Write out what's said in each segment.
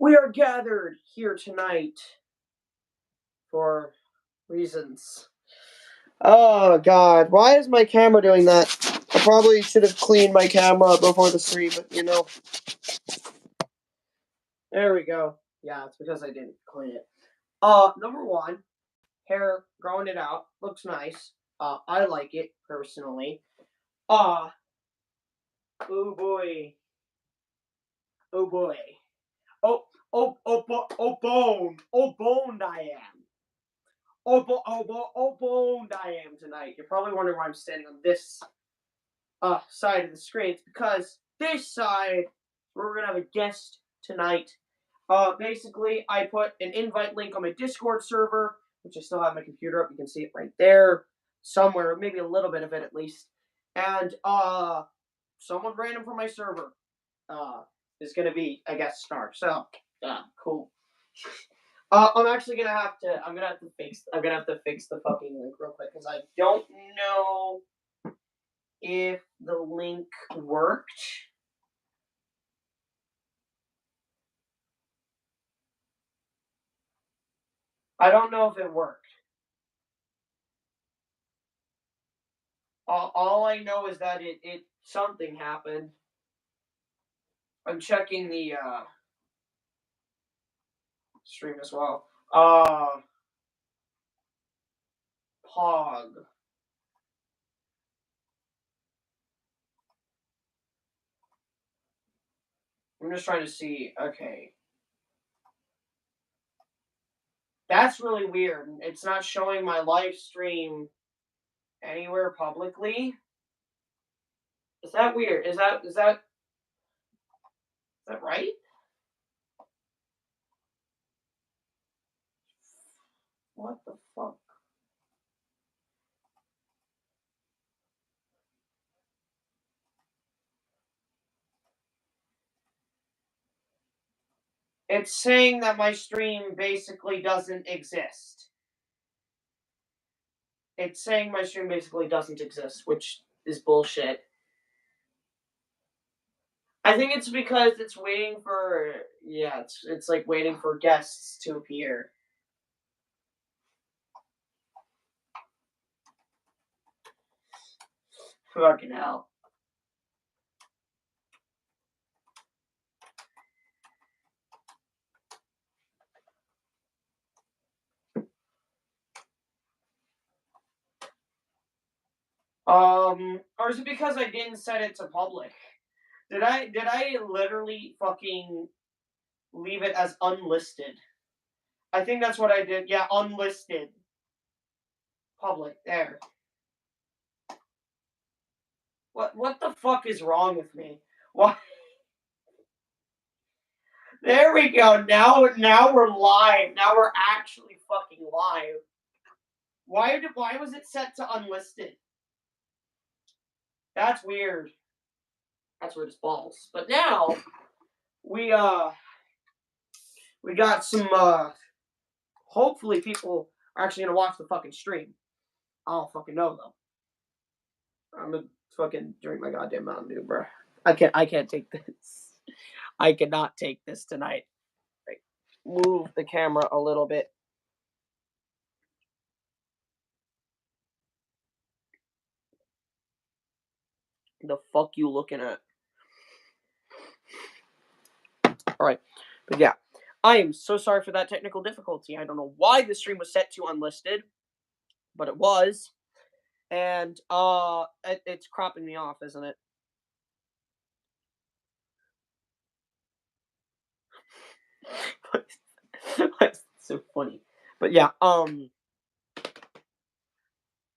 We are gathered here tonight for reasons. Oh god, why is my camera doing that? I probably should have cleaned my camera before the stream, but you know. There we go. Yeah, it's because I didn't clean it. Number one, hair, growing it out, looks nice. I like it personally. Oh boy. Oh boy. Boned. Oh, boned I am. Boned I am tonight. You're probably wondering why I'm standing on this side of the screen. It's because this side, we're gonna have a guest tonight. Basically, I put an invite link on my Discord server, which I still have my computer up. You can see it right there, somewhere, maybe a little bit of it at least. And someone random from my server is gonna be a guest star. So, cool. I'm actually gonna have to. I'm gonna have to fix the fucking link real quick because I don't know if the link worked. I don't know if it worked. All I know is that it something happened. I'm checking the stream as well. Pog. I'm just trying to see. Okay. That's really weird. It's not showing my live stream anywhere publicly. Is that weird? Is that right? What the fuck? It's saying that my stream basically doesn't exist. It's saying my stream basically doesn't exist, which is bullshit. I think it's because it's waiting for it's like waiting for guests to appear. Fucking hell. Or is it because I didn't set it to public? Did I literally fucking leave it as unlisted? I think that's what I did. Yeah, unlisted. Public. There. What the fuck is wrong with me? What? There we go. Now we're live. Now we're actually fucking live. Why was it set to unlisted? That's weird. That's weird as balls. But now we got some hopefully people are actually gonna watch the fucking stream. I don't fucking know though. I'm gonna fucking drink my goddamn Mountain Dew, bro. I can't take this. I cannot take this tonight. Right. Move the camera a little bit. The fuck you looking at? Alright. But yeah. I am so sorry for that technical difficulty. I don't know why the stream was set to unlisted, but it was. And it's cropping me off, isn't it? That's so funny. But yeah,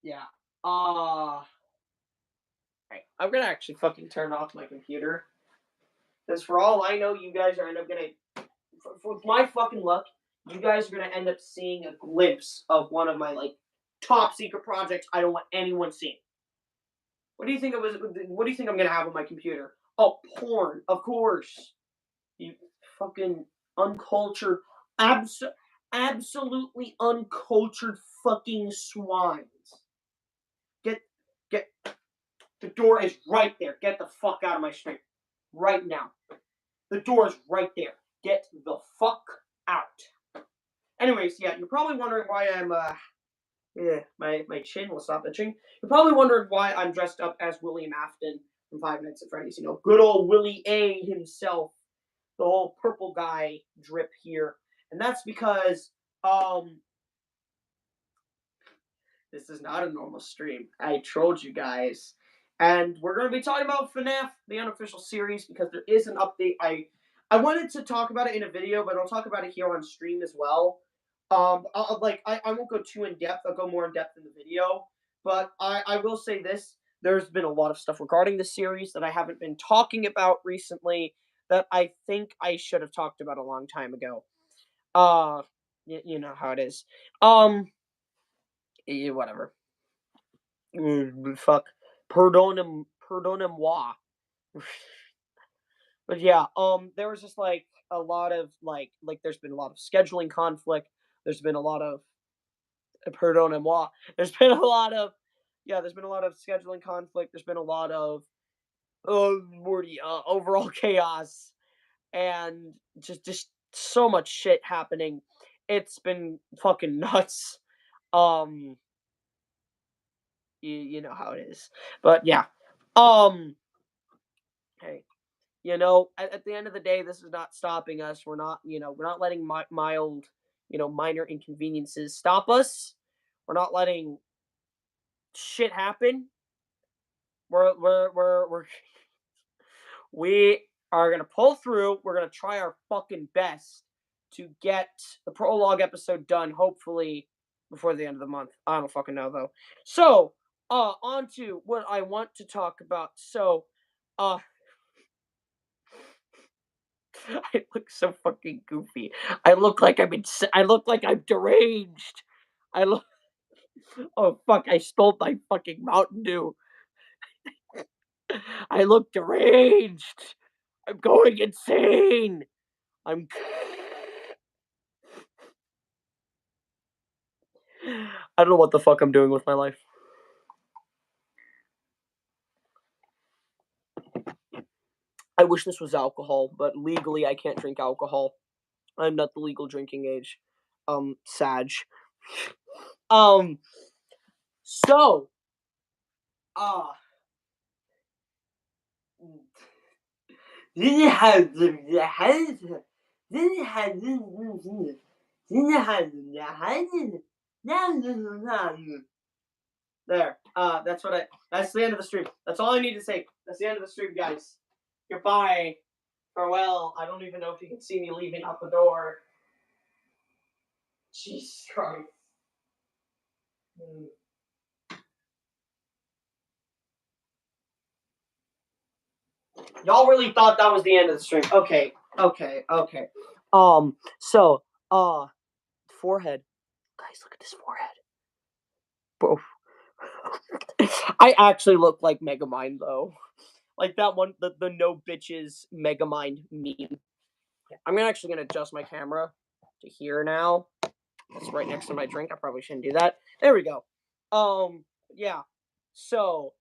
yeah. Right. I'm gonna actually fucking turn off my computer. Because for all I know, you guys are end up gonna, with my fucking luck, you guys are gonna end up seeing a glimpse of one of my like top secret projects I don't want anyone seeing. What do you think What do you think I'm gonna have on my computer? Oh, porn, of course. You fucking uncultured, absolutely uncultured fucking swines. Get. The door is right there. Get the fuck out of my street right now. The door is right there. get the fuck out. Anyways, yeah, you're probably wondering why I'm my chin will stop itching. You're probably wondering why I'm dressed up as William Afton from Five Nights at Freddy's. You know, good old Willie A himself, the whole purple guy drip here, and that's because this is not a normal stream. I trolled you guys. And we're going to be talking about FNAF, the unofficial series, because there is an update. I wanted to talk about it in a video, but I'll talk about it here on stream as well. I won't go too in depth. I'll go more in depth in the video. But I will say this: there's been a lot of stuff regarding the series that I haven't been talking about recently that I think I should have talked about a long time ago. You know how it is. Whatever. Fuck. Pardonnez-moi. But yeah, there was just like a lot of there's been a lot of scheduling conflict. There's been a lot of pardonnez-moi. There's been a lot of there's been a lot of scheduling conflict. There's been a lot of overall chaos and just so much shit happening. It's been fucking nuts. Um, you know how it is. But yeah. Hey, at the end of the day, this is not stopping us. We're not letting mild, minor inconveniences stop us. We're not letting shit happen. We're we are gonna pull through. We're gonna try our fucking best to get the prologue episode done, hopefully before the end of the month. I don't fucking know though. So, on to what I want to talk about. So, I look so fucking goofy. I look like I look like I'm deranged. I look. Oh fuck! I stole my fucking Mountain Dew. I look deranged. I'm going insane. I'm. I don't know what the fuck I'm doing with my life. I wish this was alcohol, but legally I can't drink alcohol. I'm not the legal drinking age. Sag. Um. So. Uh. There. That's the end of the stream. That's all I need to say. That's the end of the stream, guys. Goodbye. Farewell. I don't even know if you can see me leaving out the door. Jesus Christ. Y'all really thought that was the end of the stream. Okay. So, forehead. Guys, look at this forehead. Bro. I actually look like Megamind, though. Like that one, the no bitches Megamind meme. I'm actually gonna adjust my camera to here now. It's right next to my drink. I probably shouldn't do that. There we go. Yeah. So,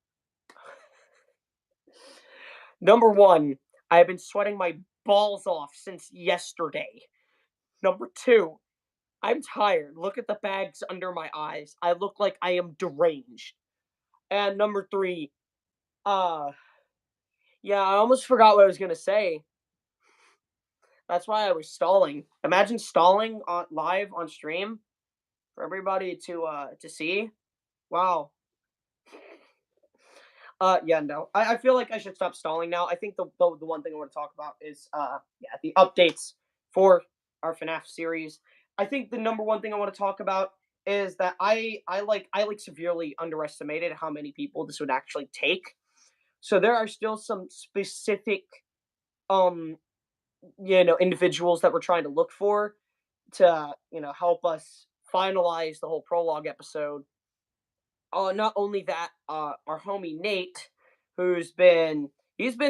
number one, I have been sweating my balls off since yesterday. Number two, I'm tired. Look at the bags under my eyes. I look like I am deranged. And number three, yeah, I almost forgot what I was gonna say. That's why I was stalling. Imagine stalling on live on stream for everybody to see. Wow. Yeah, no. I feel like I should stop stalling now. I think the one thing I want to talk about is the updates for our FNAF series. I think the number one thing I want to talk about is that I severely underestimated how many people this would actually take. So there are still some specific individuals that we're trying to look for to, help us finalize the whole prologue episode. Not only that, our homie Nate, he's been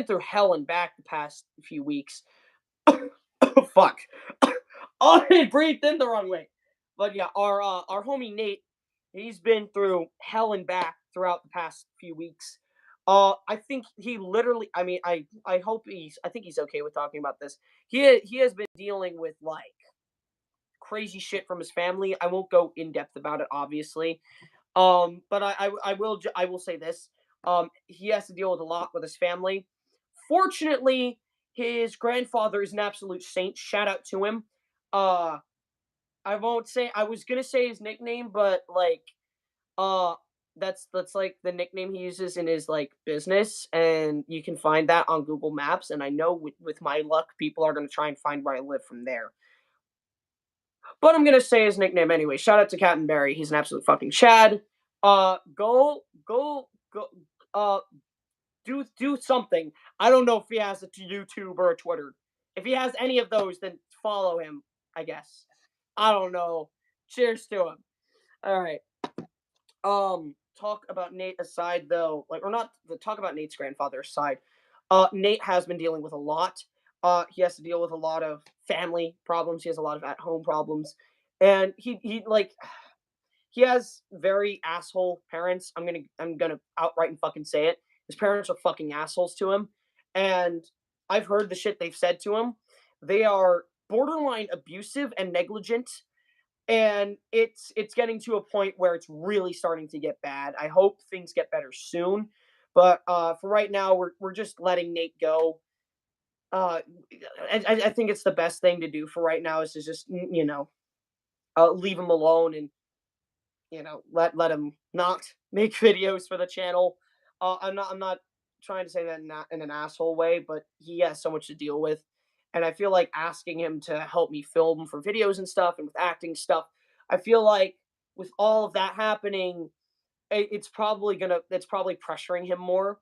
through hell and back the past few weeks. Oh, fuck. Oh, I breathed in the wrong way. But yeah, our homie Nate, he's been through hell and back throughout the past few weeks. I think he literally. I mean, I hope he's. I think he's okay with talking about this. He has been dealing with like crazy shit from his family. I won't go in depth about it, obviously. But I will say this. He has to deal with a lot with his family. Fortunately, his grandfather is an absolute saint. Shout out to him. Uh, I won't say. I was gonna say his nickname, but like, uh, that's like the nickname he uses in his like business, and you can find that on Google Maps. And I know with my luck, people are gonna try and find where I live from there. But I'm gonna say his nickname anyway. Shout out to Captain Barry. He's an absolute fucking Chad. Go. Do something. I don't know if he has a YouTube or a Twitter. If he has any of those, then follow him. I guess. I don't know. Cheers to him. All right. Talk about Nate aside though, like or not. Talk about Nate's grandfather aside. Nate has been dealing with a lot. He has to deal with a lot of family problems. He has a lot of at home problems, and he like he has very asshole parents. I'm gonna outright and fucking say it. His parents are fucking assholes to him, and I've heard the shit they've said to him. They are borderline abusive and negligent, and it's getting to a point where it's really starting to get bad. I hope things get better soon, but for right now, we're just letting Nate go. Uh, I think it's the best thing to do for right now is to just leave him alone and let him not make videos for the channel. I'm not trying to say that in an asshole way, but he has so much to deal with, and I feel like asking him to help me film for videos and stuff and with acting stuff. I feel like with all of that happening, it's probably pressuring him more,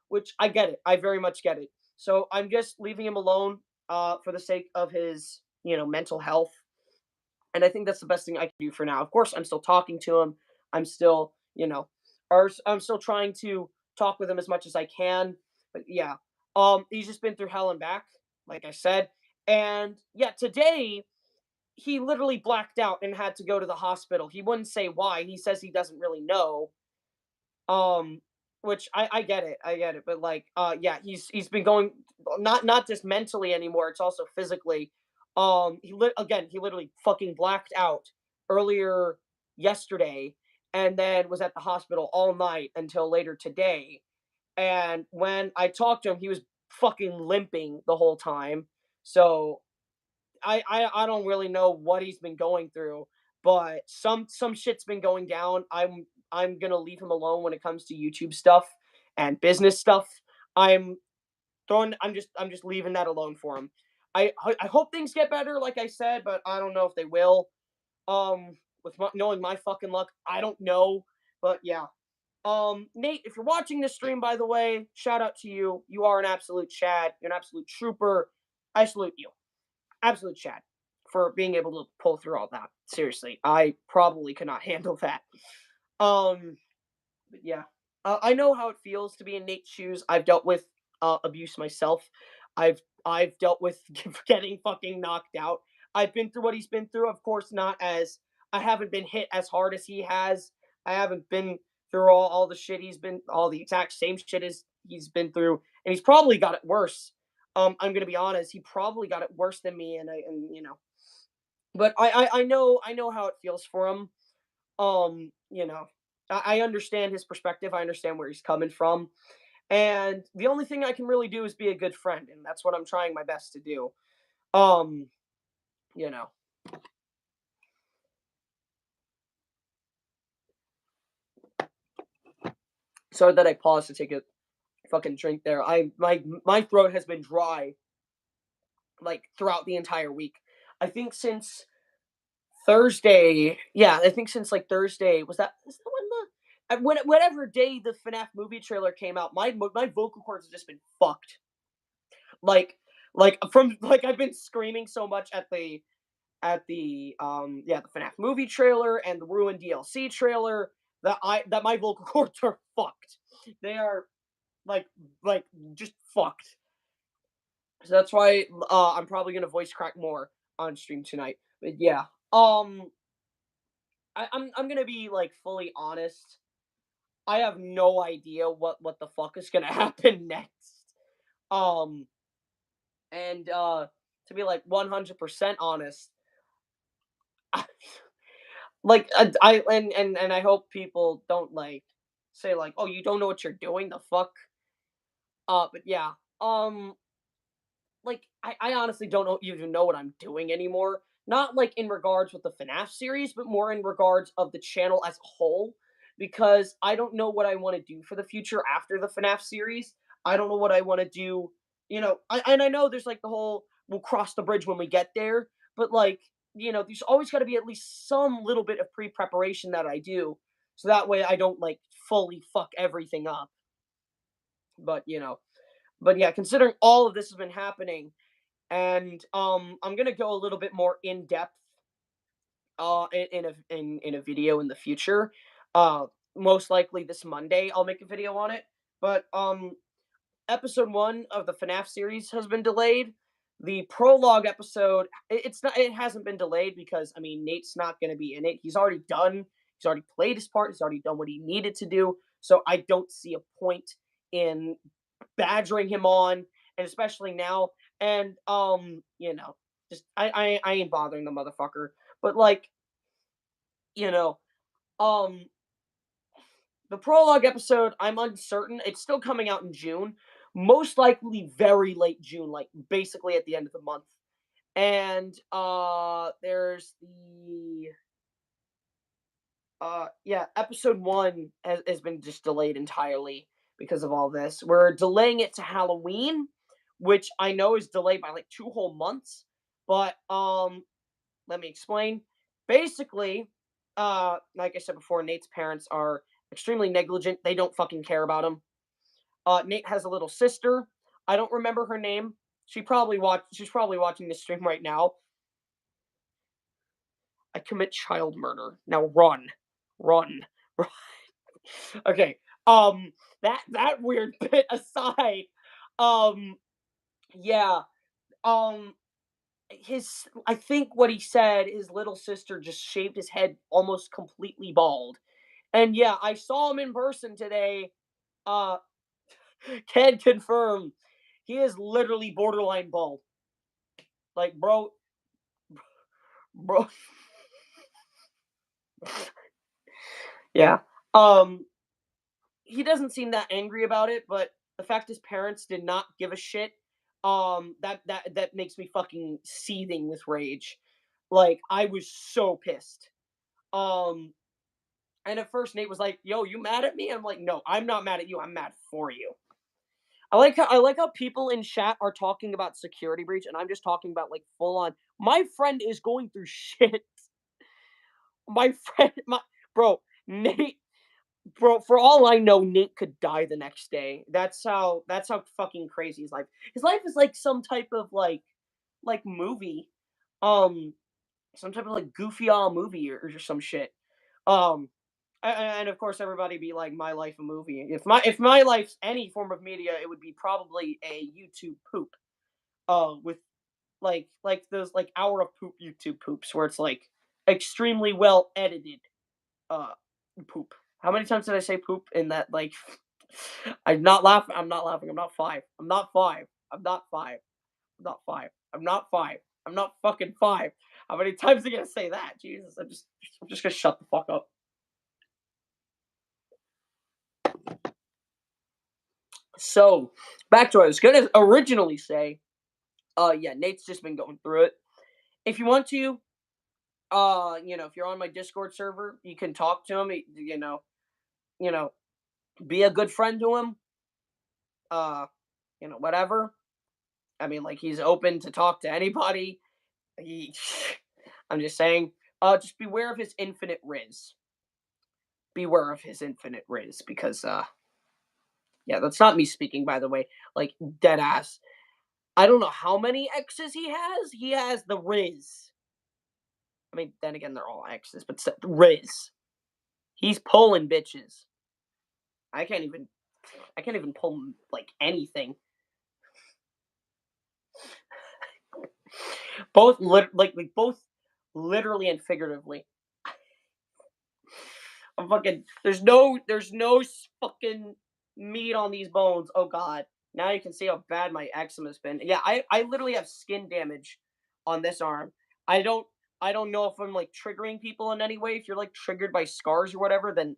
which I get it. I very much get it. So I'm just leaving him alone for the sake of his mental health, and I think that's the best thing I can do for now. Of course, I'm still talking to him. I'm still, I'm still trying to talk with him as much as I can. But yeah, he's just been through hell and back, like I said. And yeah, today he literally blacked out and had to go to the hospital. He wouldn't say why. He says he doesn't really know. Um, which I get it, but like, yeah, he's been going not just mentally anymore. It's also physically. He literally fucking blacked out earlier yesterday, and then was at the hospital all night until later today. And when I talked to him, he was fucking limping the whole time. So I don't really know what he's been going through, but some shit's been going down. I'm gonna leave him alone when it comes to YouTube stuff and business stuff. I'm I'm just leaving that alone for him. I hope things get better, like I said, but I don't know if they will. Knowing my fucking luck, I don't know, but yeah. Nate, if you're watching this stream, by the way, shout out to you. You are an absolute Chad. You're an absolute trooper. I salute you. Absolute Chad for being able to pull through all that. Seriously, I probably could not handle that. But yeah, I know how it feels to be in Nate's shoes. I've dealt with abuse myself. I've dealt with getting fucking knocked out. I've been through what he's been through. Of course, not as I haven't been hit as hard as he has. I haven't been through all the shit all the exact same shit as he's been through, and he's probably got it worse. I'm gonna be honest. He probably got it worse than me, but I know how it feels for him. I understand his perspective. I understand where he's coming from, and the only thing I can really do is be a good friend, and that's what I'm trying my best to do. Um, you know. So that I paused to take a fucking drink there. My throat has been dry like throughout the entire week. I think since Thursday. Yeah, I think since like Thursday was that is that whatever day the FNAF movie trailer came out, my vocal cords have just been fucked. Like from like I've been screaming so much at the the FNAF movie trailer and the Ruin DLC trailer that my vocal cords are fucked. They are like like just fucked. So that's why I'm probably gonna voice crack more on stream tonight. But yeah. I'm gonna be like fully honest. I have no idea what the fuck is gonna happen next. Um, and to be like 100% honest, like I and I hope people don't like say like, oh, you don't know what you're doing. The fuck. But yeah. Um, like I honestly don't even know what I'm doing anymore. Not like in regards with the FNAF series, but more in regards of the channel as a whole. Because I don't know what I want to do for the future after the FNAF series. I don't know what I want to do. And I know there's like the whole we'll cross the bridge when we get there, but like there's always got to be at least some little bit of pre-preparation that I do, so that way I don't like fully fuck everything up. But but yeah, considering all of this has been happening, and I'm gonna go a little bit more in depth in a video in the future. Uh, Most likely this Monday I'll make a video on it. But episode 1 of the FNAF series has been delayed. The prologue episode, it hasn't been delayed because I mean Nate's not gonna be in it. He's already done. He's already played his part. He's already done what he needed to do. So I don't see a point in badgering him on, and especially now. And just I ain't bothering the motherfucker. But like, you know, um the prologue episode, I'm uncertain. It's still coming out in June. Most likely very late June, like basically at the end of the month. And there's the yeah, episode 1 has been just delayed entirely because of all this. We're delaying it to Halloween, which I know is delayed by like 2 whole months. But let me explain. Basically, like I said before, Nate's parents are extremely negligent. They don't fucking care about him. Nate has a little sister. I don't remember her name. She's probably watching this stream right now. I commit child murder. Now run. Run. Run. Okay. That weird bit aside. Um yeah. Um his I think what he said, his little sister just shaved his head almost completely bald. And yeah, I saw him in person today. Uh can confirm he is literally borderline bald. Like bro yeah. Um he doesn't seem that angry about it, but the fact his parents did not give a shit, that makes me fucking seething with rage. Like I was so pissed. Um and at first Nate was like, "Yo, you mad at me?" I'm like, "No, I'm not mad at you. I'm mad for you." I like how people in chat are talking about security breach, and I'm just talking about like full on. My friend is going through shit. My friend, my bro, Nate, bro. For all I know, Nate could die the next day. That's how fucking crazy his life. His life is like some type of like movie, um, some type of like goofy all movie or some shit. Um, and of course everybody be like my life a movie. If my life's any form of media, it would be probably a YouTube poop with like those like hour of poop YouTube poops where it's like extremely well edited uh poop. How many times did I say poop in that like I'm not laughing. I'm not laughing. I'm not 5. I'm not 5. I'm not 5. I'm not 5. I'm not 5. I'm not fucking 5. How many times are you gonna say that? Jesus, I'm just gonna shut the fuck up. So, back to what I was gonna originally say. Yeah, Nate's just been going through it. If you want to, if you're on my Discord server, you can talk to him. You know, be a good friend to him. Uh, whatever. I mean, like he's open to talk to anybody. He, I'm just saying. Just beware of his infinite riz. Beware of his infinite riz because yeah, that's not me speaking, by the way. Like dead ass. I don't know how many exes he has. He has the riz. I mean, then again, they're all exes, but riz. He's pulling bitches. I can't even. I can't even pull like anything. Both both literally and figuratively. I'm fucking. There's no fucking meat on these bones. Oh god. Now you can see how bad my eczema's been. Yeah, I literally have skin damage on this arm. I don't I don't know if I'm like triggering people in any way. If you're like triggered by scars or whatever, then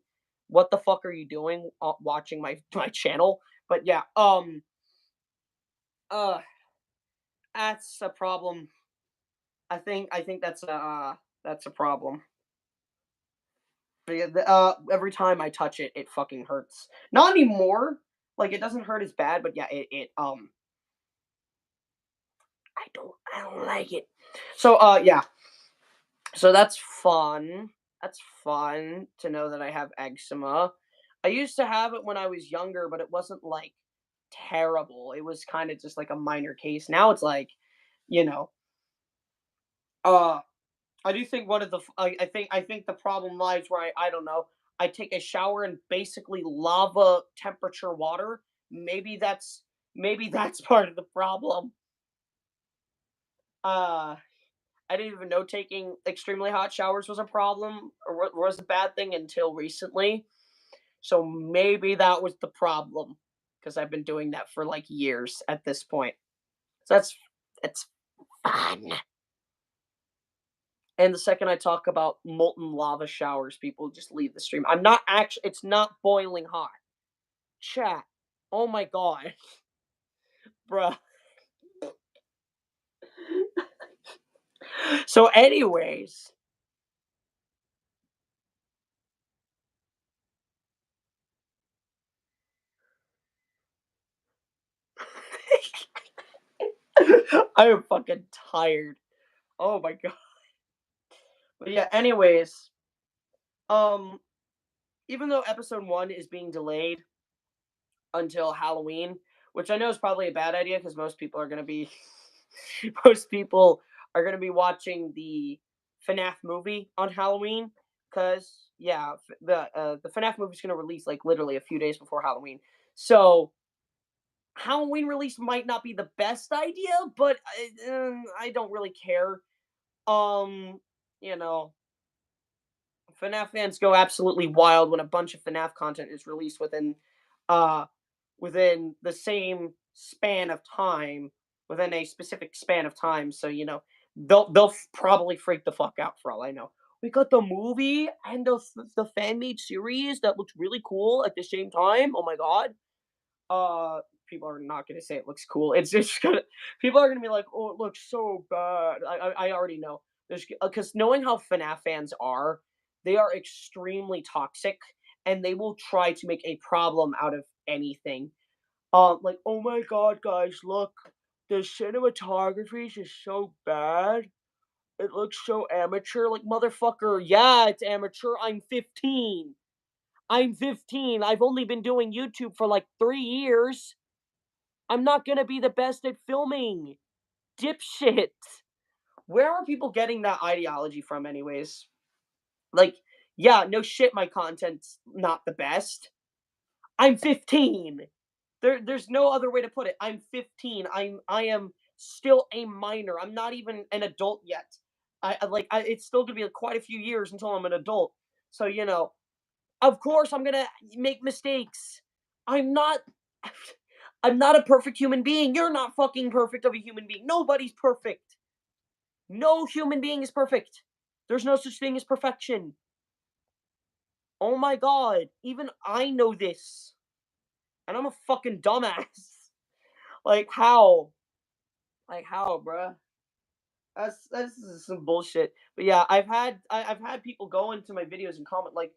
what the fuck are you doing watching my channel? But yeah, uh, that's a problem. I think that's a problem. But yeah, every time I touch it, it fucking hurts. Not anymore. Like it doesn't hurt as bad, but yeah, it I don't like it. So yeah. So that's fun. That's fun to know that I have eczema. I used to have it when I was younger, but it wasn't like terrible. It was kind of just like a minor case. Now it's like, you know, uh I do think one of the I think the problem lies where I don't know. I take a shower in basically lava temperature water. Maybe that's part of the problem. Uh I didn't even know taking extremely hot showers was a problem or was a bad thing until recently. So maybe that was the problem because I've been doing that for like years at this point. So that's fun. And the second I talk about molten lava showers, people just leave the stream. I'm not actually, it's not boiling hot. Chat. Oh my god. Bruh. So, anyways, I am fucking tired. Oh my god. But yeah, anyways, um, even though episode one is being delayed until Halloween, which I know is probably a bad idea because most people are gonna be most people are gonna be watching the FNAF movie on Halloween. Cause yeah, the FNAF movie is gonna release like literally a few days before Halloween. So Halloween release might not be the best idea, but I don't really care. Um, you know, FNAF fans go absolutely wild when a bunch of FNAF content is released uh within the same span of time, within a specific span of time. So they'll probably freak the fuck out for all I know. We got the movie and the fan made series that looks really cool at the same time. Oh my god. People are not gonna say it looks cool. It's just gonna people are gonna be like, oh, it looks so bad. I already know. There's because knowing how FNAF fans are, they are extremely toxic and they will try to make a problem out of anything. Like, oh my god, guys, look, the cinematography is just so bad. It looks so amateur. Like, motherfucker, yeah, it's amateur. I'm 15. I'm 15. I've only been doing YouTube for like 3 years. I'm not gonna be the best at filming. Dipshit. Where are people getting that ideology from, anyways? Like, yeah, no shit, my content's not the best. I'm 15. There's no other way to put it. I'm 15. I am still a minor. I'm not even an adult yet. It's still gonna be like quite a few years until I'm an adult. So of course I'm gonna make mistakes. I'm not. I'm not a perfect human being. You're not fucking perfect of a human being. Nobody's perfect. No human being is perfect. There's no such thing as perfection. Oh my god. Even I know this. And I'm a fucking dumbass. Like how? Like how, bruh? That's some bullshit. But yeah, I've had people go into my videos and comment like,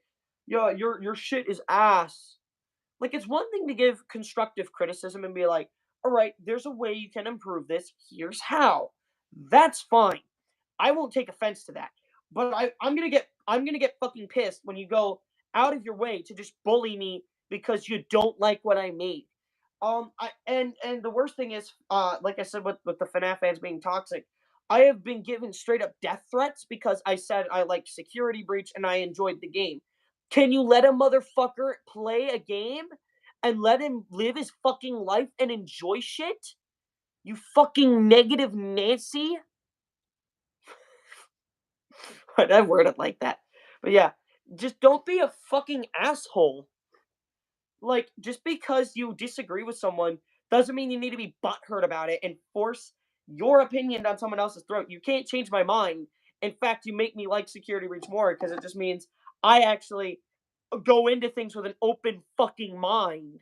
"Yo, your shit is ass." Like it's one thing to give constructive criticism and be like, "All right, there's a way you can improve this. Here's how." That's fine. I won't take offense to that. But I'm gonna get fucking pissed when you go out of your way to just bully me because you don't like what I made. And the worst thing is, like I said with the FNAF fans being toxic, I have been given straight up death threats because I said I liked Security Breach and I enjoyed the game. Can you let a motherfucker play a game and let him live his fucking life and enjoy shit? You fucking negative Nancy. Why'd I word it like that? But yeah, Just don't be a fucking asshole. Like, just because you disagree with someone doesn't mean you need to be butthurt about it and force your opinion down someone else's throat. You can't change my mind. In fact, you make me like Security Breach more because it just means I actually go into things with an open fucking mind.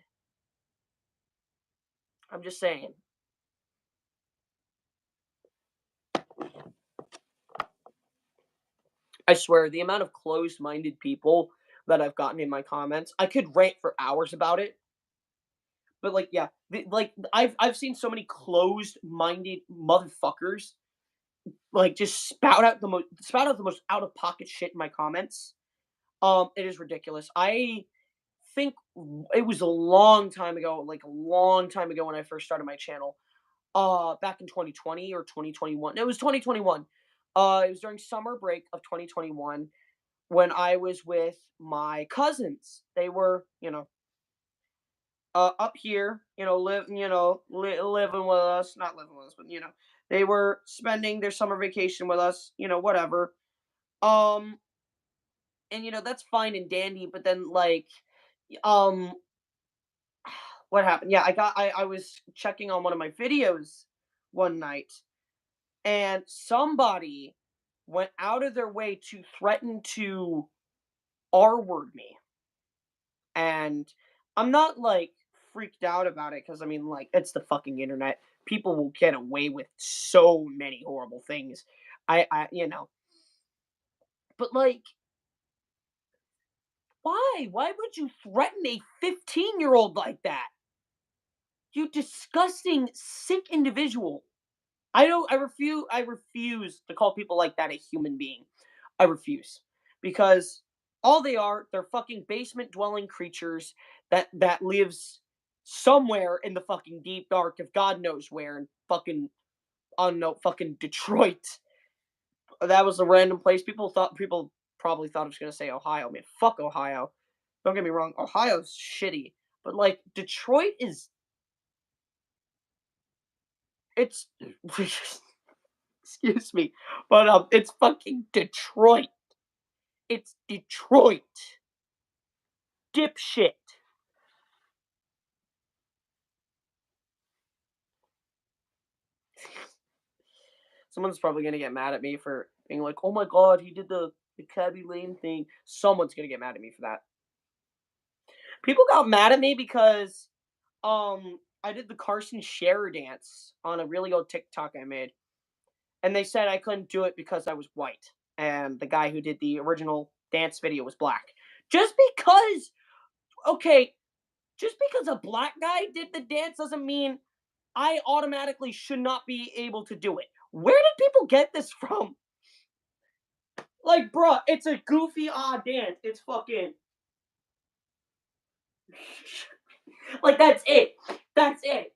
I'm just saying. I swear, the amount of closed-minded people that I've gotten in my comments, I could rant for hours about it. But like, yeah, like I've seen so many closed-minded motherfuckers like just spout out the most out of pocket shit in my comments. It is ridiculous. I think it was a long time ago, like a long time ago when I first started my channel. Back in 2020 or 2021. It was 2021. It was during summer break of 2021 when I was with my cousins. They were, up here, living with us, not living with us, but they were spending their summer vacation with us, whatever. Um, and that's fine and dandy, but then like, um, what happened? Yeah, I was checking on one of my videos one night, and somebody went out of their way to threaten to R-word me. And I'm not like freaked out about it because I mean, like, it's the fucking internet. People will get away with so many horrible things. But like, why? Why would you threaten a 15-year-old like that? You disgusting, sick individual. I don't. I refuse to call people like that a human being. I refuse because all they are, they're fucking basement dwelling creatures that lives somewhere in the fucking deep dark of God knows where in fucking unknown fucking Detroit. That was a random place. People probably thought I was gonna say Ohio. Man, fuck Ohio. Don't get me wrong, Ohio's shitty, but like Detroit is it's excuse me, but it's fucking Detroit. It's Detroit. Dipshit. Someone's probably gonna get mad at me for being like, "Oh my god, he did the Cabby Lane thing." Someone's gonna get mad at me for that. People got mad at me because I did the Carson Scherer dance on a really old TikTok I made, and they said I couldn't do it because I was white, and the guy who did the original dance video was black. Just because, okay, just because a black guy did the dance doesn't mean I automatically should not be able to do it. Where did people get this from? Like, bruh, it's a goofy odd dance. It's fucking like that's it. That's it.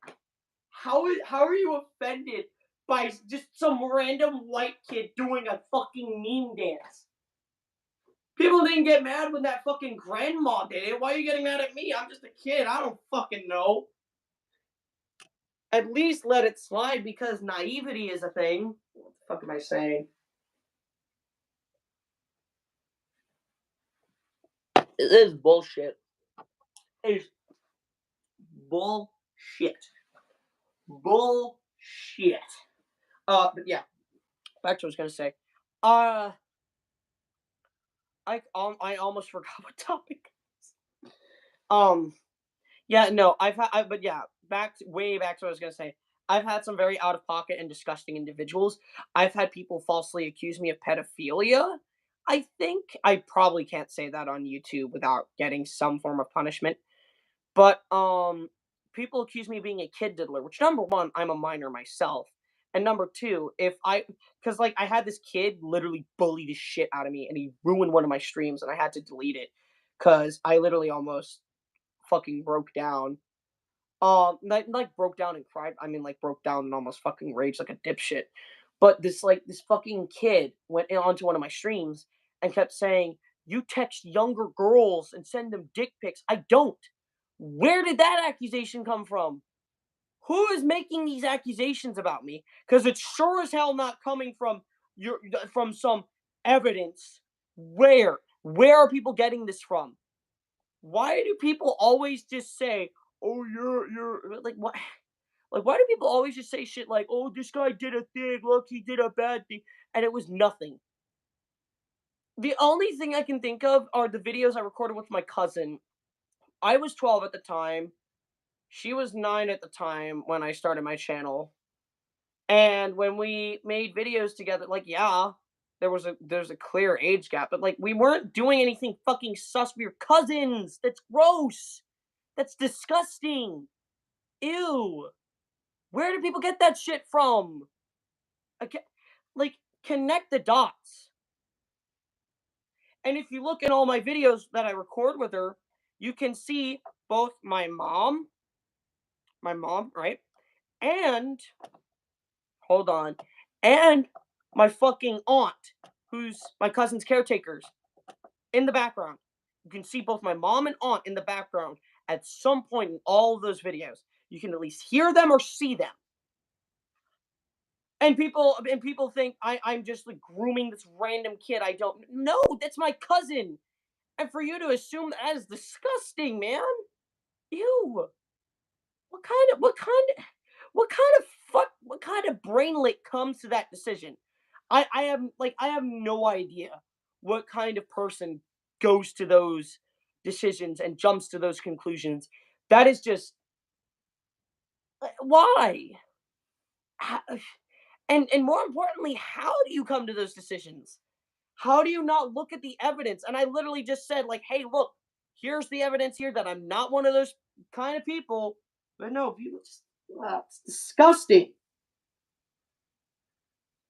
How are you offended by just some random white kid doing a fucking meme dance? People didn't get mad when that fucking grandma did it. Why are you getting mad at me? I'm just a kid. I don't fucking know. At least let it slide because naivety is a thing. What the fuck am I saying? It is bullshit. It's bullshit. Bullshit. But yeah, back to what I was gonna say. Uh, I almost forgot what topic. Um, yeah, no, but yeah, way back to what I was gonna say. I've had some very out of pocket and disgusting individuals. I've had people falsely accuse me of pedophilia. I think I probably can't say that on YouTube without getting some form of punishment. But people accuse me of being a kid diddler, which number one, I'm a minor myself. And number two, because like I had this kid literally bully the shit out of me and he ruined one of my streams and I had to delete it because I literally almost fucking broke down. Like broke down and cried. I mean, like broke down and almost fucking raged like a dipshit. But this fucking kid went onto one of my streams and kept saying, "You text younger girls and send them dick pics." I don't. Where did that accusation come from? Who is making these accusations about me? Because it's sure as hell not coming from some evidence. Where? Where are people getting this from? Why do people always just say, "Oh, you're like what?" Like, why do people always just say shit like, "Oh, this guy did a thing. Look, he did a bad thing," and it was nothing. The only thing I can think of are the videos I recorded with my cousin. I was 12 at the time. She was 9 at the time when I started my channel. And when we made videos together, like, yeah, there's a clear age gap, but like we weren't doing anything fucking sus. We were cousins. That's gross. That's disgusting. Ew. Where do people get that shit from? I ca Like, connect the dots. And if you look at all my videos that I record with her, you can see both my mom, right? And hold on, and my fucking aunt, who's my cousin's caretakers, in the background. You can see both my mom and aunt in the background at some point in all of those videos. You can at least hear them or see them. And people think I'm just like grooming this random kid. I don't know. That's my cousin. And for you to assume that is disgusting, man. Ew. What kind of brainlet comes to that decision? I have no idea what kind of person goes to those decisions and jumps to those conclusions. That is just why? Ho- and more importantly, how do you come to those decisions? How do you not look at the evidence? And I literally just said, like, hey, look, here's the evidence here that I'm not one of those kind of people. But no, people just, it's disgusting.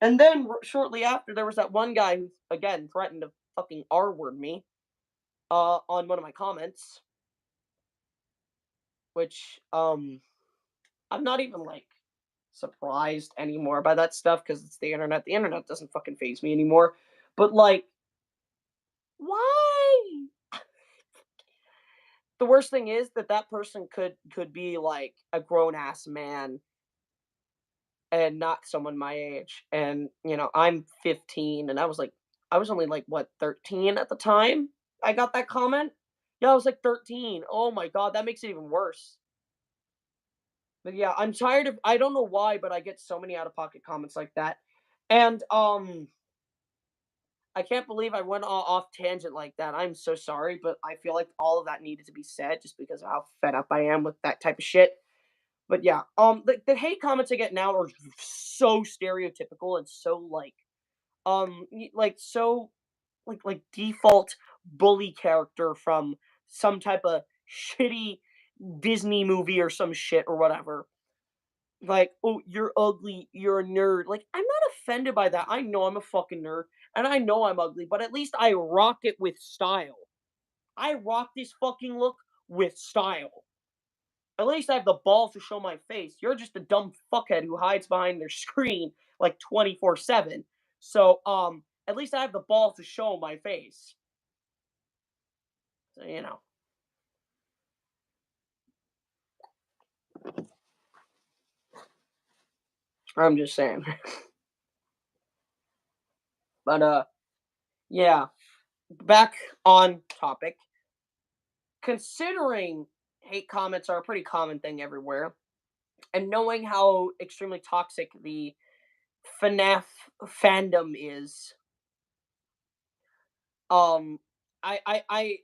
And then shortly after, there was that one guy who, again, threatened to fucking R word me on one of my comments, which, I'm not even, like, surprised anymore by that stuff because it's the internet. The internet doesn't fucking phase me anymore. But, like, why? The worst thing is that that person could be like a grown ass man and not someone my age. And I'm 15, and I was only like what 13 at the time. I got that comment. Yeah, I was like 13. Oh my god, that makes it even worse. But yeah, I'm tired of. I don't know why, but I get so many out of pocket comments like that, and I can't believe I went all off tangent like that. I'm so sorry, but I feel like all of that needed to be said just because of how fed up I am with that type of shit. But yeah, the hate comments I get now are so stereotypical and so like, so like default bully character from some type of shitty Disney movie or some shit or whatever. Like, oh, you're ugly, you're a nerd. Like, I'm not offended by that. I know I'm a fucking nerd, and I know I'm ugly, but at least I rock it with style. I rock this fucking look with style. At least I have the balls to show my face. You're just a dumb fuckhead who hides behind their screen like 24/7. So, at least I have the balls to show my face. So. I'm just saying. But yeah, back on topic. Considering hate comments are a pretty common thing everywhere, and knowing how extremely toxic the FNAF fandom is, um, I I I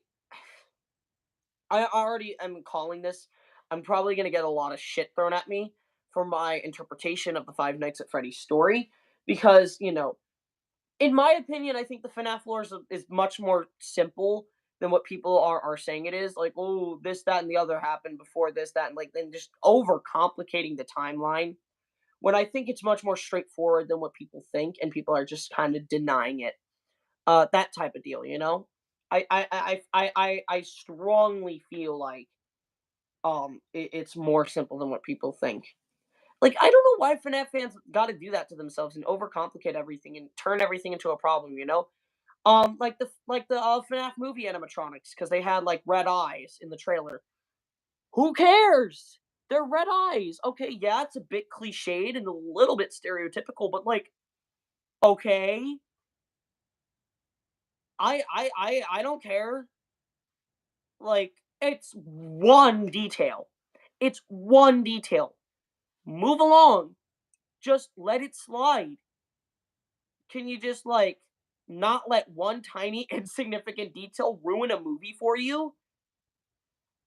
I already am calling this. I'm probably gonna get a lot of shit thrown at me for my interpretation of the Five Nights at Freddy's story because in my opinion, I think the FNAF lore is much more simple than what people are saying it is. Like, oh, this, that, and the other happened before this, that, and like, then just overcomplicating the timeline. When I think it's much more straightforward than what people think, and people are just kind of denying it. That type of deal, you know. I strongly feel like it's more simple than what people think. Like, I don't know why FNAF fans got to do that to themselves and overcomplicate everything and turn everything into a problem, you know? Like the FNAF movie animatronics because they had like red eyes in the trailer. Who cares? They're red eyes. Okay, yeah, it's a bit cliched and a little bit stereotypical, but like, okay, I don't care. Like, it's one detail. It's one detail. Move along. Just let it slide. Can you just like not let one tiny insignificant detail ruin a movie for you?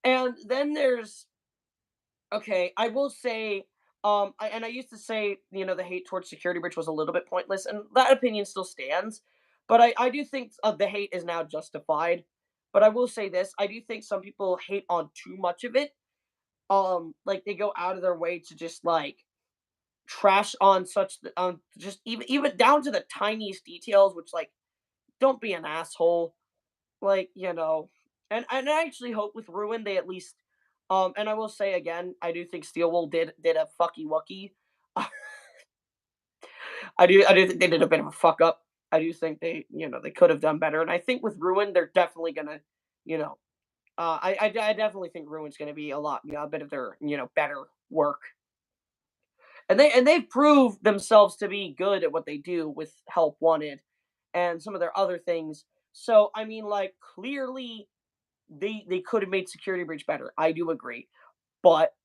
And then there's okay, I will say and I used to say, the hate towards Security Breach was a little bit pointless, and that opinion still stands. But I do think the hate is now justified. But I will say this, I do think some people hate on too much of it. Like they go out of their way to just like trash on just even down to the tiniest details, which like don't be an asshole. Like, and I actually hope with Ruin they at least and I will say again, I do think Steelwool did a fucky wucky. I do think they did a bit of a fuck up. I do think they could have done better. And I think with Ruin, they're definitely gonna, you know, I definitely think Ruin's gonna be a bit of their, better work. And they've proved themselves to be good at what they do with Help Wanted and some of their other things. So I mean, like clearly they could have made Security Breach better. I do agree, but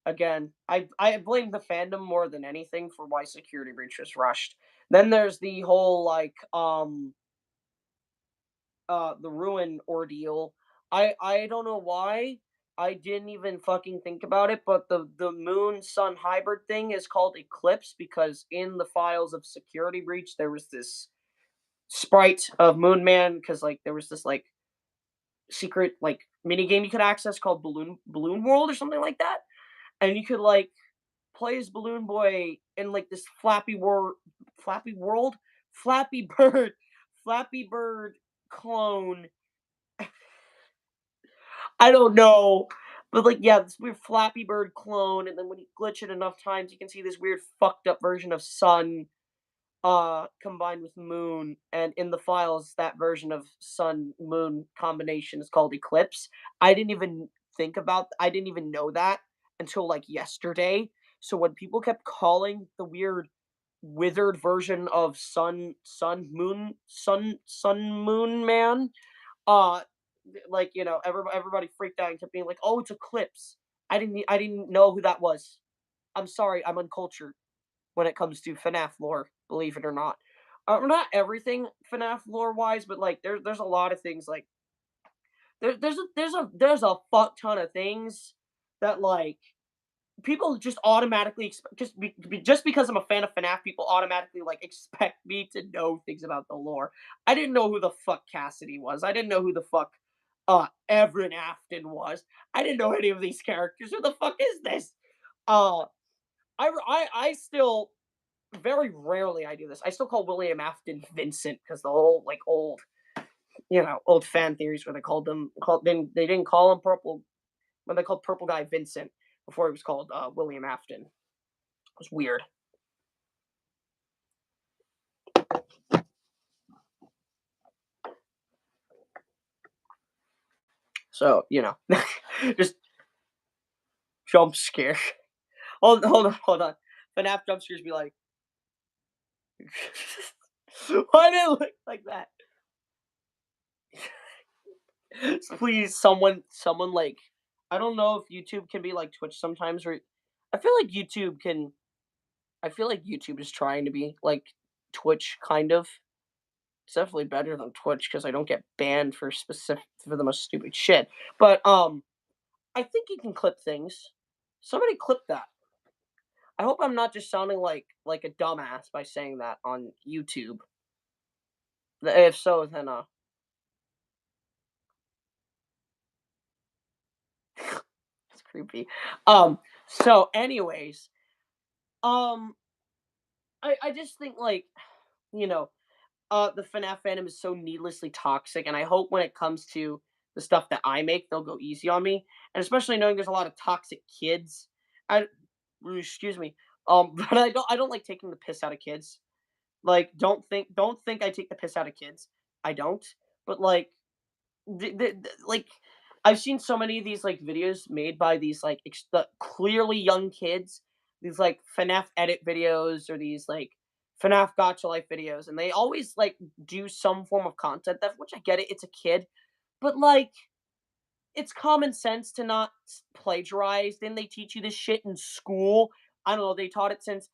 again, I blame the fandom more than anything for why Security Breach was rushed. Then there's the whole like the Ruin ordeal. I don't know why. I didn't even fucking think about it, but the moon sun hybrid thing is called Eclipse because in the files of Security Breach there was this sprite of Moon Man because like there was this like secret like mini game you could access called Balloon World or something like that, and you could like play as Balloon Boy in like this Flappy World, Flappy Bird, Flappy Bird clone. I don't know. But like yeah, this weird Flappy Bird clone, and then when you glitch it enough times, you can see this weird fucked up version of Sun combined with Moon. And in the files, that version of Sun Moon combination is called Eclipse. I didn't even know that until like yesterday. So when people kept calling the weird withered version of Sun Moon Man, uh like everybody freaked out and kept being like, "Oh, it's Eclipse." I didn't know who that was. I'm sorry, I'm uncultured when it comes to FNAF lore, believe it or not. Not everything FNAF lore wise, but like there's a lot of things like there's a fuck ton of things that like people just automatically just because I'm a fan of FNAF, people automatically like expect me to know things about the lore. I didn't know who the fuck Cassidy was. I didn't know who the fuck Everett Afton was. I didn't know any of these characters. Who the fuck is this? Uh I still very rarely I do this. I still call William Afton Vincent because the whole like old fan theories where they didn't call him Purple when they called Purple Guy Vincent before he was called William Afton. It was weird. So just jump scare. Hold on. FNAF jump scares be like, why did it look like that? Please, someone like, I don't know if YouTube can be like Twitch sometimes, or I feel like YouTube can. I feel like YouTube is trying to be like Twitch, kind of. It's definitely better than Twitch because I don't get banned for the most stupid shit. But I think you can clip things. Somebody clip that. I hope I'm not just sounding like a dumbass by saying that on YouTube. If so, then it's creepy. So anyways, um I just think like, you know, the FNAF fandom is so needlessly toxic, and I hope when it comes to the stuff that I make, they'll go easy on me. And especially knowing there's a lot of toxic kids. I excuse me. But I don't like taking the piss out of kids. Like, don't think I take the piss out of kids. I don't. But like, like, I've seen so many of these like videos made by these like clearly young kids. These like FNAF edit videos or these like FNAF Gacha Life videos, and they always like do some form of content theft, which I get it, it's a kid, but like it's common sense to not plagiarize. Didn't they teach you this shit in school? I don't know, they taught it since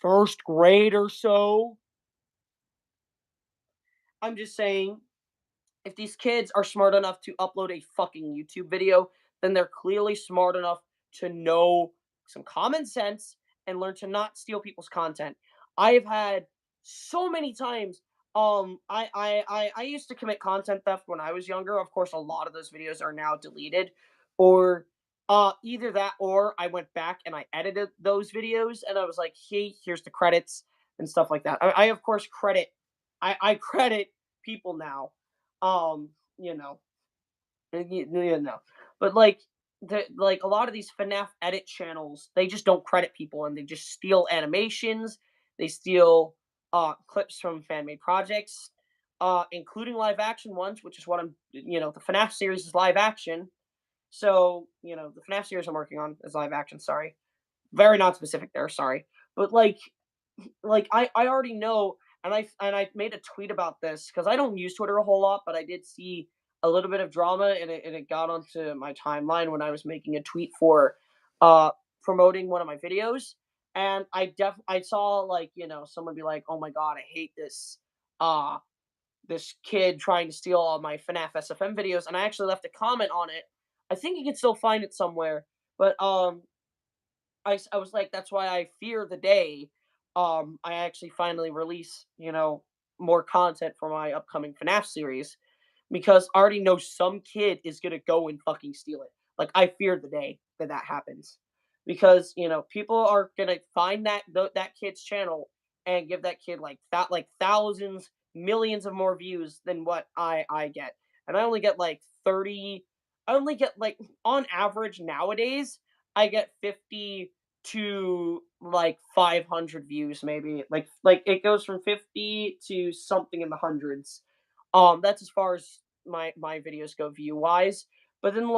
first grade or so. I'm just saying, if these kids are smart enough to upload a fucking YouTube video, then they're clearly smart enough to know some common sense and learn to not steal people's content. I have had so many times. I used to commit content theft when I was younger. Of course, a lot of those videos are now deleted, or either that, or I went back and I edited those videos, and I was like, hey, here's the credits and stuff like that. I of course credit. I credit people now, um, you know, but like a lot of these FNAF edit channels, they just don't credit people and they just steal animations. They steal clips from fan made projects, including live action ones, which is what the FNAF series is live action. So the FNAF series I'm working on is live action. Sorry, very non specific there. Sorry, but I already know, and I made a tweet about this because I don't use Twitter a whole lot, but I did see a little bit of drama, and it got onto my timeline when I was making a tweet for uh promoting one of my videos, and I saw someone be like, oh my god, I hate uh this kid trying to steal all my FNAF SFM videos, and I actually left a comment on it. I think you can still find it somewhere, but I was like, that's why I fear the day I actually finally release, more content for my upcoming FNAF series, because I already know some kid is gonna go and fucking steal it. Like, I fear the day that that happens, because people are gonna find that kid's channel and give that kid like thousands, millions of more views than what I get, and I only get like 30. I only get like, on average nowadays, I get 50 to like 500 views, maybe. Like it goes from 50 to something in the hundreds. That's as far as my videos go view wise. But then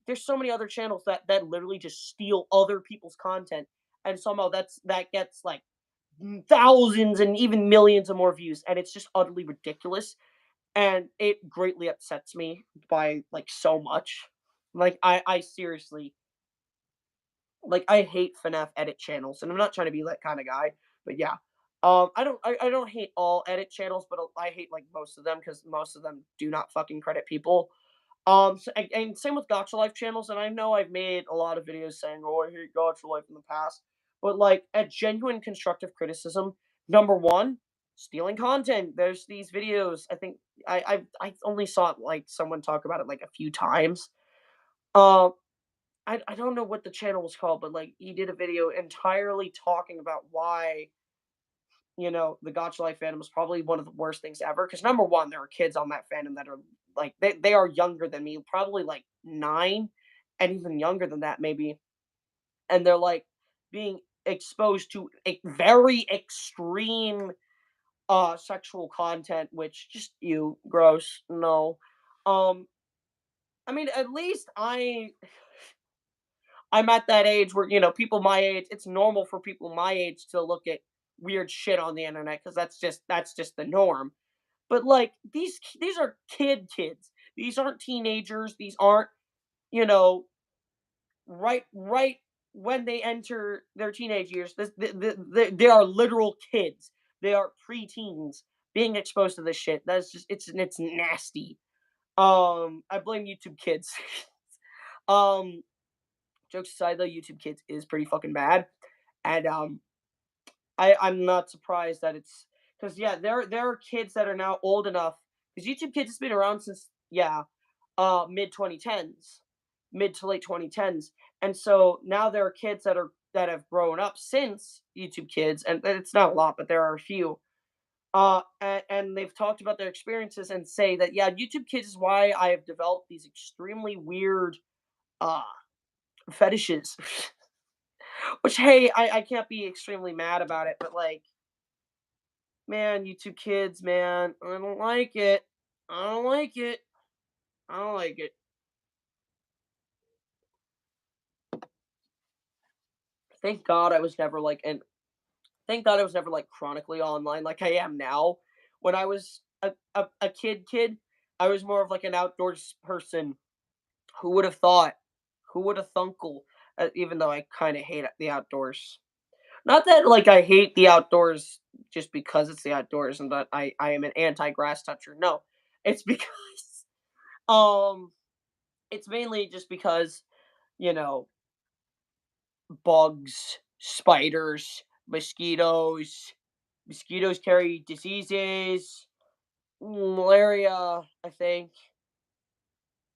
there's so many other channels that literally just steal other people's content, and somehow that gets like thousands and even millions of more views, and it's just utterly ridiculous, and it greatly upsets me by like so much. I seriously, I hate FNAF edit channels, and I'm not trying to be that kind of guy, but yeah. I don't hate all edit channels, but I hate like most of them, because most of them do not fucking credit people. And same with Gacha Life channels, and I know I've made a lot of videos saying, "Oh, I hate Gacha Life" in the past, but like a genuine constructive criticism. Number one, stealing content. There's these videos. I think I only saw it, like someone talk about it like a few times. Um, I don't know what the channel was called, but like he did a video entirely talking about why the Gacha Life fandom is probably one of the worst things ever. Because number one, there are kids on that fandom that are like they are younger than me, probably like 9, and even younger than that maybe, and they're like being exposed to a very extreme sexual content, which just gross. No, um, I mean, at least I'm at that age where, people my age, it's normal for people my age to look at weird shit on the internet, because that's just the norm. But like these are kids. These aren't teenagers. These aren't, you know, right when they enter their teenage years. They are literal kids. They are preteens being exposed to this shit. That's just it's nasty. I blame YouTube Kids. um Jokes aside, though, YouTube Kids is pretty fucking bad, and I'm not surprised that it's, because yeah, there are kids that are now old enough, because YouTube Kids has been around since, yeah, mid 2010s, mid to late 2010s, and so now there are kids that have grown up since YouTube Kids, and it's not a lot, but there are a few. And they've talked about their experiences and say that, yeah, YouTube Kids is why I have developed these extremely weird uh fetishes. Which, hey, I can't be extremely mad about it, but like, man, YouTube Kids, man, I don't like it. I don't like it. I don't like it. Thank God I was never like an Thank God I was never like chronically online like I am now. When I was a kid, I was more of like an outdoors person. Who would have thought? Who would have thunkle? Even though I kind of hate the outdoors. Not that like I hate the outdoors just because it's the outdoors and that I am an anti grass toucher. No, it's because um it's mainly just because you know bugs, spiders, mosquitoes. Mosquitoes carry diseases, malaria, I think.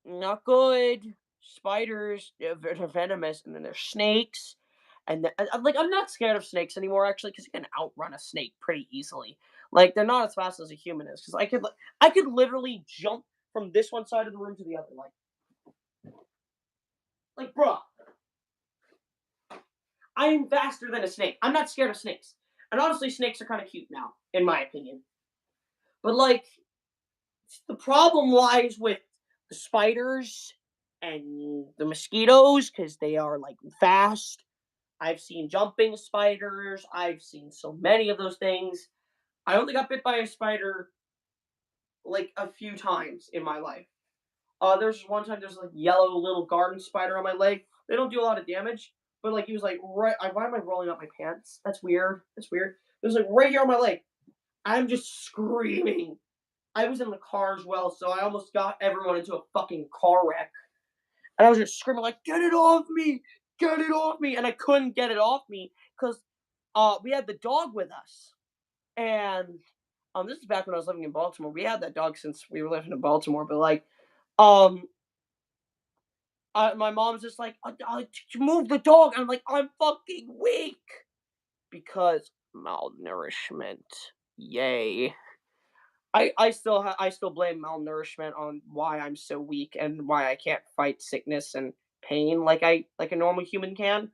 Not good. Spiders, they're venomous, and then there's snakes. And I'm like, I'm not scared of snakes anymore, actually, because you can outrun a snake pretty easily. Like, they're not as fast as a human is, because I could literally jump from this one side of the room to the other, bruh, I am faster than a snake. I'm not scared of snakes, and honestly, snakes are kind of cute now, in my opinion. But like, the problem lies with the spiders and the mosquitoes because they are like fast. I've seen jumping spiders. I've seen so many of those things. I only got bit by a spider like a few times in my life. There's one time there's like yellow little garden spider on my leg. They don't do a lot of damage, but like he was like right. Why am I rolling up my pants? That's weird. That's weird. It was like right here on my leg. I'm just screaming. I was in the car as well, so I almost got everyone into a fucking car wreck. And I was just screaming like, "Get it off me! Get it off me!" And I couldn't get it off me because we had the dog with us, and this is back when I was living in Baltimore. We had that dog since we were living in Baltimore, but like, um, my mom's just like, "Move the dog." And I'm like, "I'm fucking weak because malnourishment." Yay. I still blame malnourishment on why I'm so weak and why I can't fight sickness and pain like a normal human can.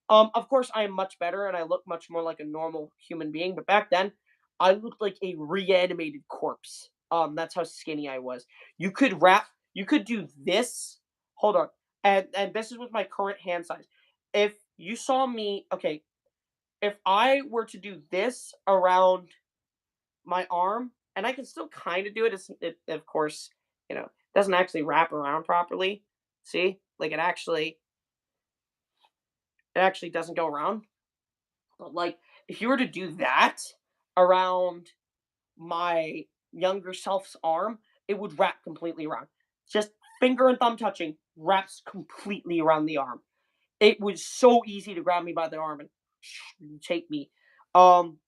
Of course I am much better and I look much more like a normal human being, but back then I looked like a reanimated corpse. That's how skinny I was. You could do this. Hold on. And this is with my current hand size. If you saw me, okay, if I were to do this around my arm, and I can still kind of do it. Of course, doesn't actually wrap around properly. See, like it actually doesn't go around. But like, if you were to do that around my younger self's arm, it would wrap completely around. Just finger and thumb touching wraps completely around the arm. It was so easy to grab me by the arm and take me. Um,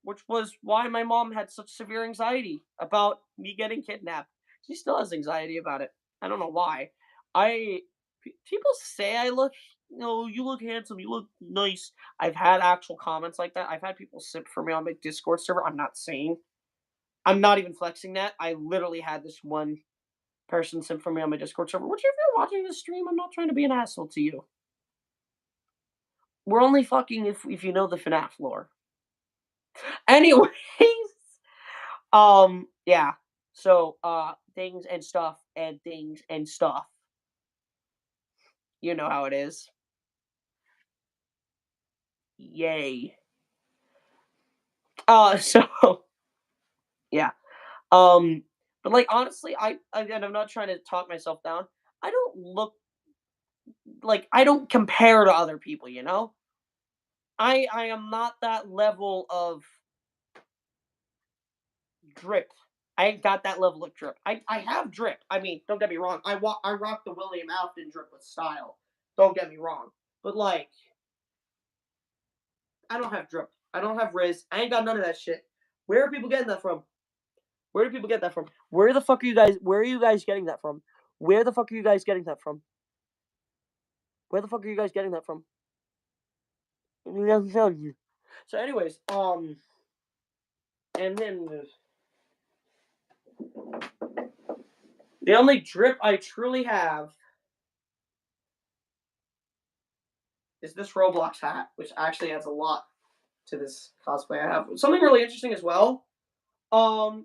which was why my mom had such severe anxiety about me getting kidnapped. She still has anxiety about it. I don't know why. People say I look, you look handsome, you look nice. I've had actual comments like that. I've had people simp for me on my Discord server. I'm not even flexing that. I literally had this one person simp for me on my Discord server. Which, if you're watching this stream, I'm not trying to be an asshole to you. We're only fucking if you know the FNAF lore. Anyways, yeah. So, things and stuff and things and stuff. You know how it is. Yay. So yeah. Um, but like honestly, and I'm not trying to talk myself down. I don't look like I don't compare to other people. I am not that level of drip. I ain't got that level of drip. I have drip. I mean, don't get me wrong. I rock the William Afton drip with style. Don't get me wrong. But like, I don't have drip. I don't have Riz. I ain't got none of that shit. Where are people getting that from? Where do people get that from? Where the fuck are you guys? Where are you guys getting that from? Where the fuck are you guys getting that from? Where the fuck are you guys getting that from? So, anyways, and then the only drip I truly have is this Roblox hat, which actually adds a lot to this cosplay I have. Something really interesting as well. Um,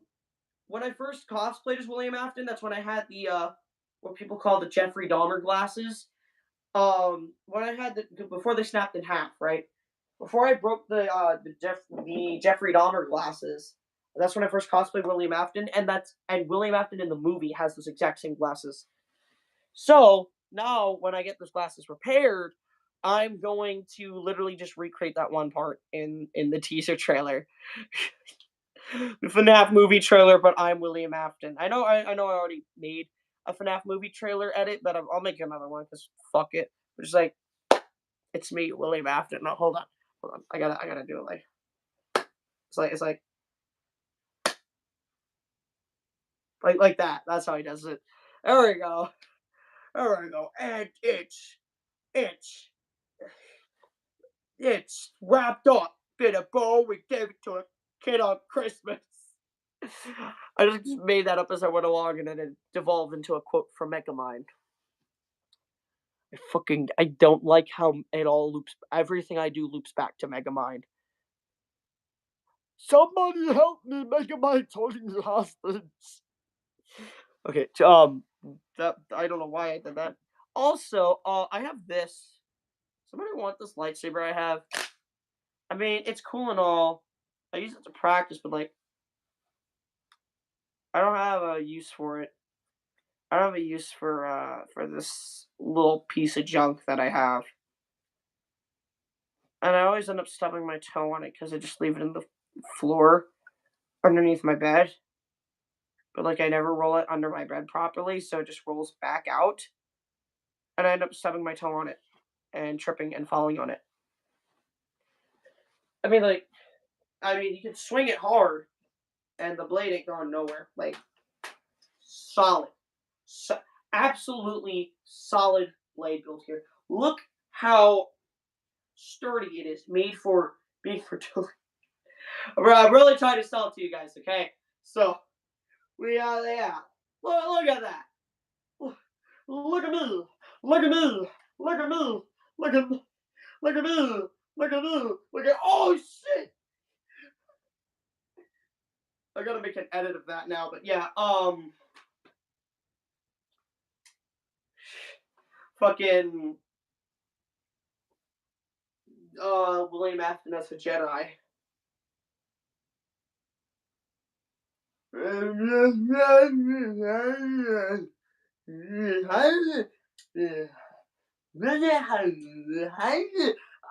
when I first cosplayed as William Afton, that's when I had the what people call the Jeffrey Dahmer glasses. When I had before they snapped in half, right? before I broke the Jeffrey Dahmer glasses. That's when I first cosplayed William Afton, and William Afton in the movie has those exact same glasses. So now, when I get those glasses repaired, I'm going to literally just recreate that one part in the teaser trailer, the FNAF movie trailer. But I'm William Afton. I know I already made a FNAF movie trailer edit, but I'll make another one because fuck it. It's like it's me, William Afton. No, hold on. I gotta do it like that. That's how he does it. There we go. There we go. And it's it's wrapped up in a bow. We gave it to a kid on Christmas. I just made that up as I went along, and then it devolved into a quote from Megamind. I don't like how it all loops. Everything I do loops back to Megamind. Somebody help me! Megamind's holding the hostage. Okay, that I don't know why I did that. Also, I have this. Somebody want this lightsaber I have? I mean, it's cool and all. I use it to practice, but like, I don't have a use for it. I don't have a use for this little piece of junk that I have, and I always end up stubbing my toe on it because I just leave it in the floor underneath my bed. But like, I never roll it under my bed properly, so it just rolls back out, and I end up stubbing my toe on it and tripping and falling on it. I mean, like, you can swing it hard, and the blade ain't going nowhere. Like, solid, so, absolutely solid blade build here. Look how sturdy it is, made for being for children. I'm really trying to sell it to you guys, okay? So we are there. Look at that. Look at me. Look at me. Look at me. Look at me. Look at me. Look at me. Look at oh shit. I gotta make an edit of that now, but yeah, fucking William Afton as a Jedi.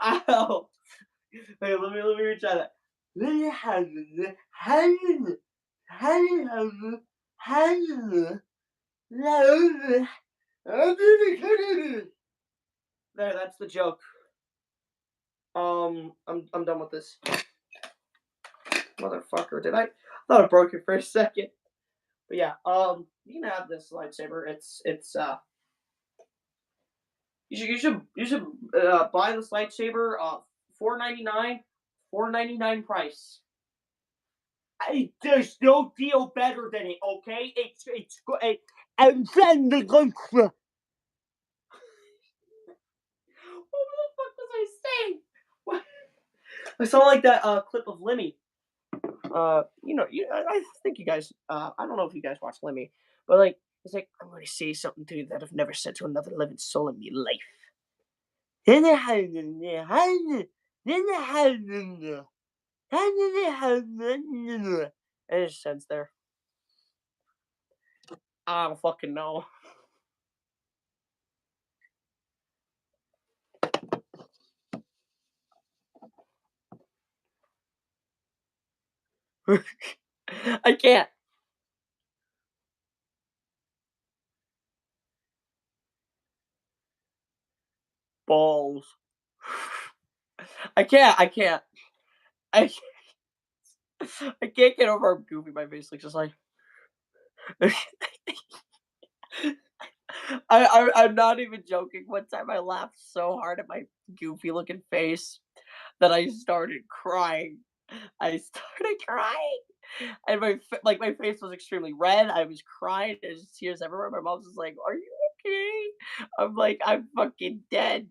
Ow. Hey, let me retry that. There, that's the joke. I'm done with this. Motherfucker, did I thought I broke it for a second. But yeah, you can have this lightsaber. It's you should buy this lightsaber. $4.99, $4.99 price. There's no deal better than it. Okay, it's good. And then the gangster. What the fuck was I saying? What? I sound like that clip of Lemmy. I think you guys. I don't know if you guys watch Lemmy, but like, it's like I'm going to say something to you that I've never said to another living soul in my life. And it just ends there. I don't fucking know. I can't. Balls. I can't. I I can't get over how goofy my face looks. Just like I'm not even joking. One time I laughed so hard at my goofy looking face that I started crying. I started crying, and my face was extremely red. I was crying. There's tears everywhere. My mom's just like, "Are you okay?" I'm like, "I'm fucking dead."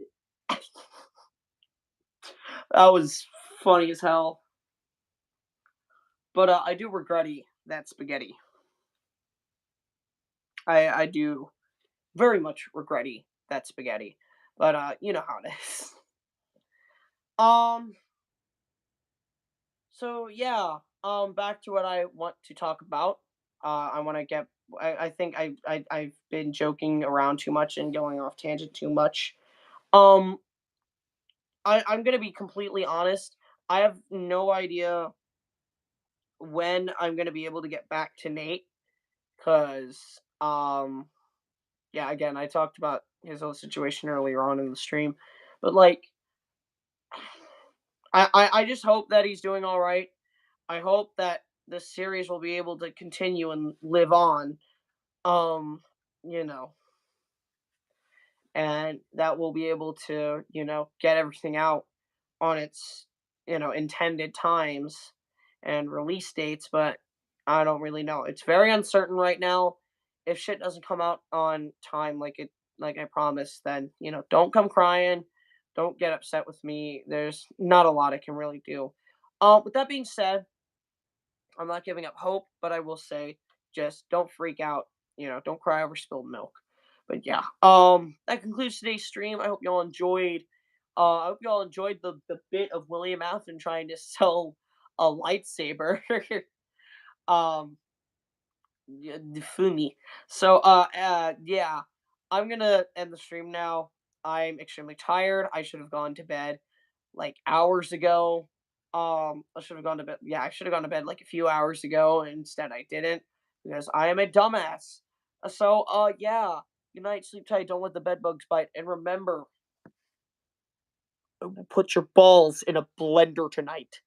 That was funny as hell. But I do regretty that spaghetti. I do very much regretty that spaghetti. But you know how it is. So yeah, back to what I want to talk about. I want to get. I think I've been joking around too much and going off tangent too much. Um, I'm gonna be completely honest. I have no idea when I'm gonna be able to get back to Nate, cause yeah, again, I talked about his whole situation earlier on in the stream, but like, I just hope that he's doing all right. I hope that the series will be able to continue and live on. Um, you know, and that we'll be able to, get everything out on its, intended times and release dates, but I don't really know. It's very uncertain right now. If shit doesn't come out on time like I promised, then, don't come crying. Don't get upset with me. There's not a lot I can really do. With that being said, I'm not giving up hope, but I will say just don't freak out. Don't cry over spilled milk. But yeah, that concludes today's stream. I hope y'all enjoyed. I hope y'all enjoyed the bit of William Afton trying to sell a lightsaber. um, yeah, funny. So, yeah, I'm gonna end the stream now. I'm extremely tired. I should have gone to bed like hours ago. I should have gone to bed. Yeah, I should have gone to bed like a few hours ago. And instead, I didn't because I am a dumbass. So, yeah. Good night, sleep tight. Don't let the bed bugs bite. And remember, put your balls in a blender tonight.